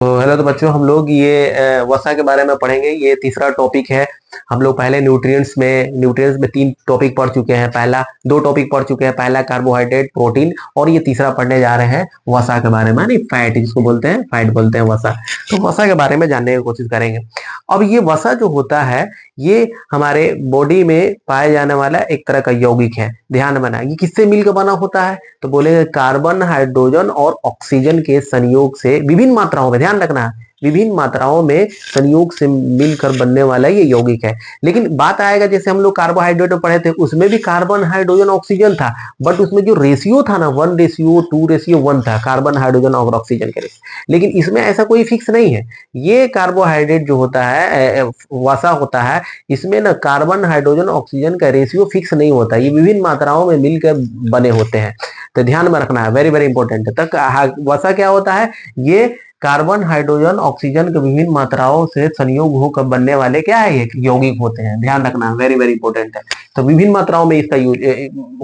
तो हेलो, तो बच्चों हम लोग ये वसा के बारे में पढ़ेंगे। ये तीसरा टॉपिक है। हम लोग पहले न्यूट्रिएंट्स में 3 टॉपिक पढ़ चुके हैं। पहला 2 टॉपिक पढ़ चुके हैं, पहला कार्बोहाइड्रेट, प्रोटीन, और ये तीसरा पढ़ने जा रहे हैं वसा के बारे में, नहीं फैट जिसको बोलते हैं, फैट बोलते हैं वसा। तो वसा के बारे में जानने की कोशिश करेंगे। अब ये वसा जो होता है, ये हमारे बॉडी में पाया जाने वाला एक तरह का यौगिक है। ध्यान बना, ये किससे मिलकर बना होता है? तो बोले कार्बन, हाइड्रोजन और ऑक्सीजन के संयोग से विभिन्न मात्राओं में, ध्यान रखना, विभिन्न मात्राओं में संयोग से मिलकर बनने वाला ये यौगिक है। लेकिन बात आएगा, जैसे हम लोग कार्बोहाइड्रेट में पढ़े थे, उसमें भी कार्बन, हाइड्रोजन, ऑक्सीजन था, बट उसमें जो रेशियो था ना, 1:2:1 था, कार्बन, हाइड्रोजन और ऑक्सीजन के रेशियो। लेकिन इसमें ऐसा कोई फिक्स नहीं है। ये कार्बोहाइड्रेट जो होता है, वसा होता है, इसमें ना कार्बन, हाइड्रोजन, ऑक्सीजन का रेशियो फिक्स नहीं होता। ये विभिन्न मात्राओं में मिलकर बने होते हैं। तो ध्यान में रखना है, वेरी वेरी इंपॉर्टेंट है। तक वसा क्या होता है? ये कार्बन, हाइड्रोजन, ऑक्सीजन के विभिन्न मात्राओं से संयोग होकर बनने वाले क्या है, ये यौगिक होते हैं। ध्यान रखना, वेरी वेरी इंपॉर्टेंट है। तो विभिन्न मात्राओं में इसका यूज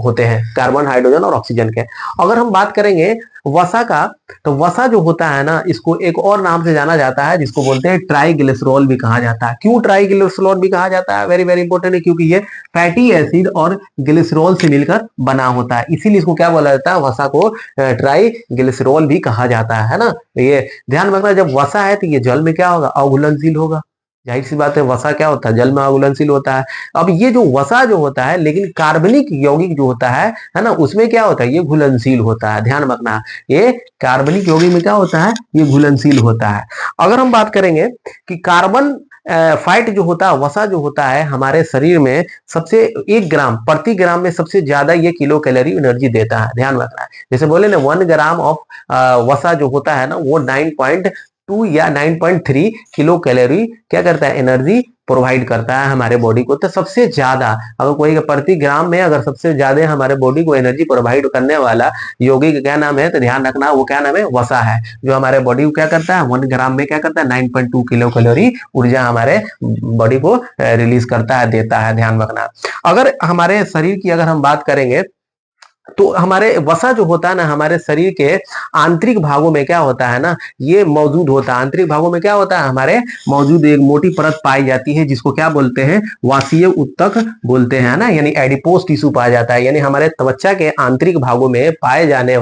होते हैं, कार्बन, हाइड्रोजन और ऑक्सीजन के। अगर हम बात करेंगे वसा का, तो वसा जो होता है ना, इसको एक और नाम से जाना जाता है, जिसको बोलते हैं ट्राइग्लिसरॉल भी कहा जाता है। क्यों ट्राइग्लिसरॉल भी कहा जाता है? वेरी वेरी इंपॉर्टेंट है, क्योंकि ये फैटी एसिड और ग्लिसरॉल से मिलकर बना होता है, इसीलिए इसको क्या बोला जाता है, वसा को ट्राइग्लिसरॉल भी कहा जाता है ना। ये ध्यान रखना, जब वसा है तो ये जल में क्या होगा, अघुलनशील होगा। जाहिर सी बात है, वसा क्या होता है, जल में अघुलनशील होता है। अब ये जो वसा जो होता है, लेकिन कार्बनिक यौगिक जो होता है ना, उसमें क्या होता है, ये घुलनशील होता है। ध्यान रखना, ये कार्बनिक यौगिक में क्या होता है, ये घुलनशील होता है। अगर हम बात करेंगे कि कार्बन फैट जो होता है, वसा जो होता है, हमारे शरीर में सबसे 1 ग्राम प्रति ग्राम में सबसे ज्यादा ये किलो कैलोरी एनर्जी देता है। ध्यान रखना है, जैसे बोले ना 1 ग्राम ऑफ वसा जो होता है ना, वो 9.2 या 9.3 किलो कैलोरी क्या करता है, एनर्जी प्रोवाइड करता है हमारे बॉडी को। तो सबसे ज्यादा, अगर कोई प्रति ग्राम में अगर सबसे ज्यादा हमारे बॉडी को एनर्जी प्रोवाइड करने वाला यौगिक क्या नाम है, तो ध्यान रखना, वो क्या नाम है, वसा है। जो हमारे बॉडी को क्या करता है, 1 ग्राम में क्या करता है, 9.2 किलो कैलोरी ऊर्जा हमारे बॉडी को रिलीज करता है, देता है। ध्यान रखना। अगर हमारे शरीर की अगर हम बात करेंगे, तो हमारे वसा जो होता है ना, हमारे शरीर के आंतरिक भागों में क्या होता है ना, ये मौजूद होता है। आंतरिक भागों में क्या होता है, हमारे मौजूद एक मोटी परत पाई जाती है, जिसको क्या बोलते हैं, वासीय उत्तक बोलते हैं ना, यानी एडिपोस टिश्यू पाया जाता है। यानी हमारे त्वचा के आंतरिक भागों में पाए जाने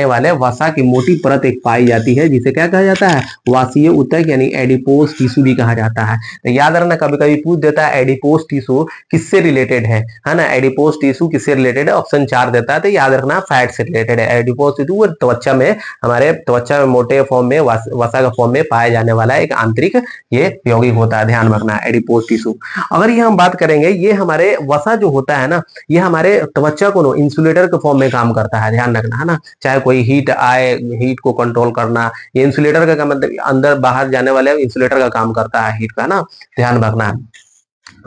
वाले वसा की मोटी परत एक पाई जाती है, जिसे क्या कहा जाता है, वासीय उत्तक यानी एडिपोस टिश्यू भी कहा जाता है। तो याद रखना, कभी कभी पूछ देता है एडिपोस टिश्यू किससे रिलेटेड है ना, एडिपोस टिश्यू किससे रिलेटेड है, ऑप्शन 4 देता है। तो याद रखना, फैट से रिलेटेड है। एडिपोस टिश्यू त्वचा में, हमारे त्वचा में मोटे फॉर्म में, वसा का फॉर्म में पाया जाने वाला एक आंतरिक ये यौगिक होता है। ध्यान रखना, एडिपोस टिश्यू। अगर ये हम बात करेंगे, ये हमारे वसा जो होता है ना, ये हमारे त्वचा को इंसुलेटर के फॉर्म में काम करता है। ध्यान रखना, है ना, चाहे कोई हीट आए, हीट को कंट्रोल करना, ये इंसुलेटर का मतलब अंदर बाहर जाने वाले इंसुलेटर का काम करता है, हीट का ना। ध्यान रखना है,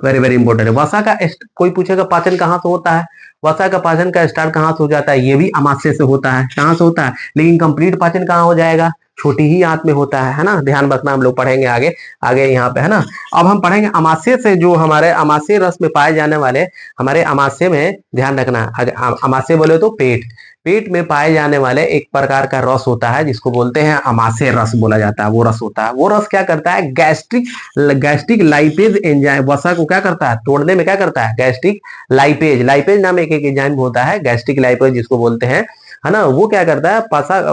वेरी वेरी इंपॉर्टेंट है। वसा का कोई पूछेगा पाचन कहाँ से होता है, वसा का पाचन का स्टार्ट कहाँ से हो जाता है, ये भी अमाशय से होता है। कहाँ से होता है, लेकिन कंप्लीट पाचन कहाँ हो जाएगा, छोटी ही आंत में होता है ना। ध्यान रखना, हम लोग पढ़ेंगे आगे आगे यहाँ पे, है ना। अब हम पढ़ेंगे अमाशय से, जो हमारे अमाशय रस में पाए जाने वाले, हमारे अमाशय में, ध्यान रखना, अमाशय बोले तो पेट, पेट में पाए जाने वाले एक प्रकार का रस होता है, जिसको बोलते हैं अमाशय रस बोला जाता है। वो रस होता है, वो रस क्या करता है, गैस्ट्रिक लाइपेज एंजाइम, वसा को क्या करता है, तोड़ने में क्या करता है, गैस्ट्रिक लाइपेज नाम एक एंजाइम होता है, गैस्ट्रिक लाइपेज जिसको बोलते हैं, है ना। वो क्या करता है,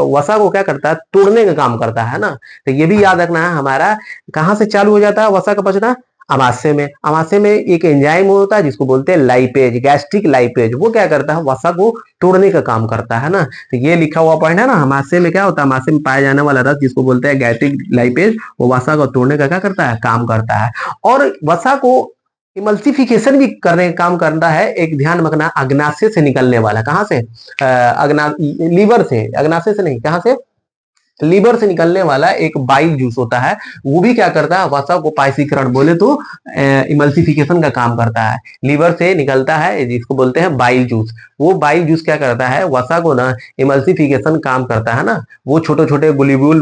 वसा को क्या करता है, तोड़ने का काम करता है ना। तो ये भी याद रखना है, हमारा कहां से चालू हो जाता है वसा का पचना, अमाशय में। अमाशय में एक एंजाइम होता है, जिसको बोलते हैं लाइपेज, गैस्ट्रिक लाइपेज। वो क्या करता है, वसा को तोड़ने का काम करता है ना। तो ये लिखा हुआ पॉइंट है ना, अमाशय में क्या होता है, अमाशय में पाया जाने वाला रस, जिसको बोलते हैं गैस्ट्रिक लाइपेज, वो वसा को तोड़ने का क्या करता है, काम करता है। और वसा को इमल्सिफिकेशन भी करने का काम करता है एक, ध्यान रखना, अग्नाशय से निकलने वाला, कहां से, लीवर से, अग्नाशय से नहीं, कहां से, लीवर से निकलने वाला एक बाइल जूस होता है। वो भी क्या करता है, वसा को पाइसीकरण बोले तो इमल्सिफिकेशन का काम करता है। लीवर से निकलता है, जिसको बोलते हैं बाइल जूस। वो बाइल जूस क्या करता है, वसा को ना इमल्सिफिकेशन काम करता है ना। वो छोटे छोटे ग्लोब्यूल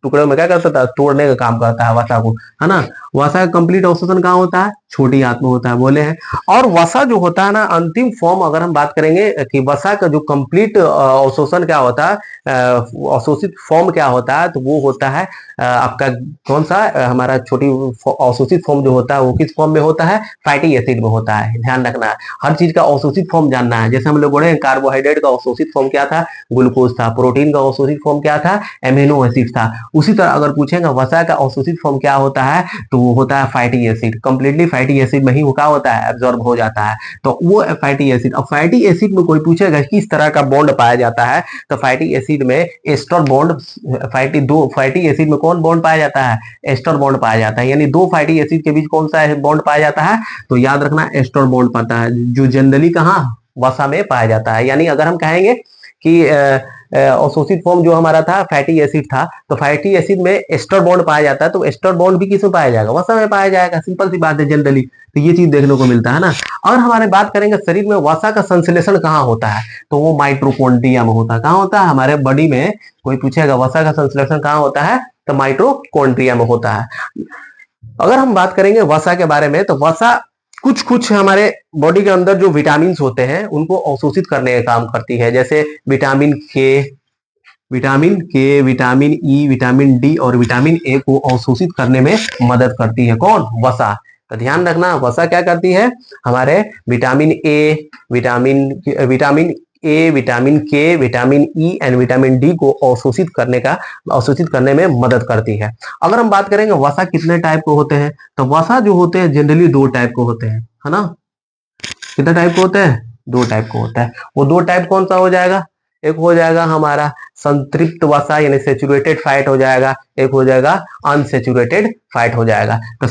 टुकड़ों में क्या करता था, तोड़ने का काम करता है वसा को, है ना। वसा का कंप्लीट अवशोषण कहाँ होता है, छोटी आंत में होता है, बोले हैं। और वसा जो होता है ना, अंतिम फॉर्म अगर हम बात करेंगे कि वसा का जो कंप्लीट अवशोषण क्या होता है, अवशोषित फॉर्म क्या होता है, तो वो होता है आपका कौन सा, हमारा छोटी अवशोषित फॉर्म जो होता है वो किस फॉर्म में होता है, फैटी एसिड में होता है। ध्यान रखना है, हर चीज का अवशोषित फॉर्म जानना है। जैसे हम लोग बोले कार्बोहाइड्रेट का अवशोषित फॉर्म क्या था, ग्लूकोज था। प्रोटीन का अवशोषित फॉर्म क्या था, एमिनो एसिड था। उसी तरह अगर पूछेगा वसा का अवशोषित फॉर्म क्या होता है, तो वो होता है fatty acid. Completely fatty acid में ही वो क्या होता है, एब्जॉर्ब हो जाता है। तो वो फैटी एसिड। अब फैटी एसिड में कोई पूछेगा किस तरह का बॉन्ड पाया जाता है, तो फैटी एसिड में एस्टर बॉन्ड, फैटी एसिड में कौन बॉन्ड पाया जाता है, एस्टर बॉन्ड पाया जाता है। यानी दो फैटी एसिड के बीच कौन सा बॉन्ड पाया जाता है, तो याद रखना एस्टर बॉन्ड पाता है, जो जनरली कहाँ, वसा में पाया जाता है। यानी अगर हम कहेंगे कि अवशोषित फॉर्म जो हमारा था फैटी एसिड था, तो फैटी एसिड में एस्टर बॉन्ड पाया जाता है, तो एस्टर बॉन्ड भी किस में पाया जाएगा, वसा में पाया जाएगा। सिंपल सी बात है जनरली। तो ये चीज देखने को मिलता है ना। और हमारे बात करेंगे शरीर में वसा का संश्लेषण कहाँ होता है, तो वो माइटोकॉन्ड्रिया में होता है। कहाँ होता है, हमारे बॉडी में कोई पूछेगा वसा का संश्लेषण कहाँ होता है, तो माइटोकॉन्ड्रिया में होता है। अगर हम बात करेंगे वसा के बारे में, तो वसा कुछ कुछ हमारे बॉडी के अंदर जो विटामिन होते हैं उनको अवशोषित करने का काम करती है। जैसे विटामिन के, विटामिन ई, विटामिन डी और विटामिन ए को अवशोषित करने में मदद करती है कौन, वसा। तो ध्यान रखना, वसा क्या करती है, हमारे vitamin A, vitamin A, vitamin K, vitamin E and vitamin D को अवशोषित करने में मदद करती है। अगर हम बात करेंगे वसा कितने टाइप के होते हैं, तो वसा जो होते हैं जनरली दो टाइप के होते हैं, है ना। कितने टाइप के होते हैं, दो टाइप का होता है। वो दो टाइप कौन सा हो जाएगा, एक हो जाएगा हमारा संतृप्त वसा यानी सेचुरेटेड फैट हो जाएगा, एक हो जाएगा अनसेचुरेटेड फैट हो जाएगा। तो